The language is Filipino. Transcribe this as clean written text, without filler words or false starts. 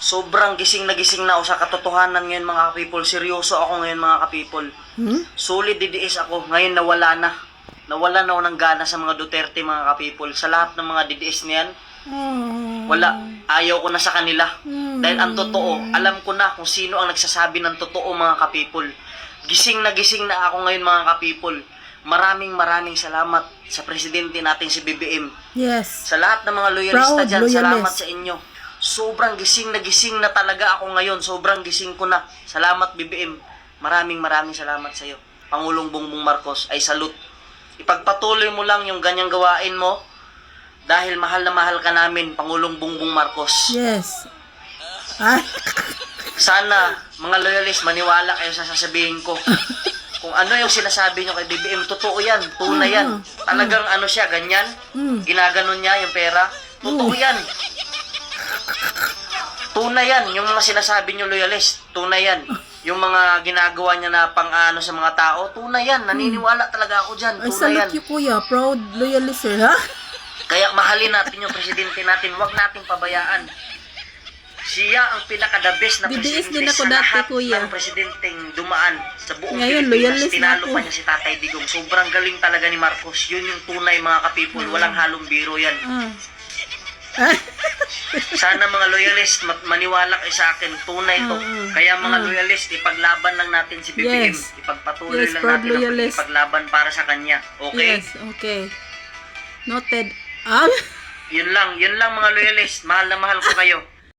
Sobrang gising na ako sa katotohanan ngayon mga ka-people. Seryoso ako ngayon mga ka-people. Solid DDS ako. Ngayon nawala na. Nawala na ako ng gana sa mga Duterte mga ka-people. Sa lahat ng mga DDS niyan, wala. Ayaw ko na sa kanila. Dahil ang totoo, alam ko na kung sino ang nagsasabi ng totoo mga ka-people. Gising na ako ngayon mga ka-people. Maraming salamat sa presidente natin si BBM. Yes. Sa lahat ng mga loyalista Proud dyan, loyalist. salamat sa inyo. Sobrang gising na talaga ako ngayon. Sobrang gising ko na. Salamat BBM. Maraming salamat sa iyo. Pangulong Bongbong Marcos, ay salute. Ipagpatuloy mo lang yung ganyang gawain mo dahil mahal na mahal ka namin, Pangulong Bongbong Marcos. Yes. Ah, Sana, mga loyalist, maniwala kayo sa sasabihin ko. Kung ano yung sinasabi nyo kay BBM, totoo yan, tunay yan. Talagang ano siya, ganyan, ginaganon niya yung pera, totoo yan. Tunay yan, yung mga sinasabi nyo loyalist, tunay yan. Yung mga ginagawa niya na pang-ano sa mga tao, tunay yan, naniniwala talaga ako dyan, ay, tunay yan. salute you kuya. Proud loyalist sir, ha? Kaya mahalin natin yung presidente natin, huwag natin pabayaan. Siya ang pinaka-the best na DDS din presidente ako sa dati, lahat kuya. ng presidenteng dumaan sa buong Ngayon, Pilipinas. loyalist na Tinalo ako. pa niya si Tatay Digong. Sobrang galing talaga ni Marcos. Yun yung tunay mga kapipol. Walang halong biro yan. Sana mga loyalist, maniwala kayo sa akin. Tunay to. Kaya mga loyalist, ipaglaban lang natin si BBM. Yes. Ipagpatuloy Yes, lang proud natin ang loyalist. ipaglaban para sa kanya. Okay? Yes, okay. Noted. Yun lang mga loyalist. Mahal na mahal ko kayo.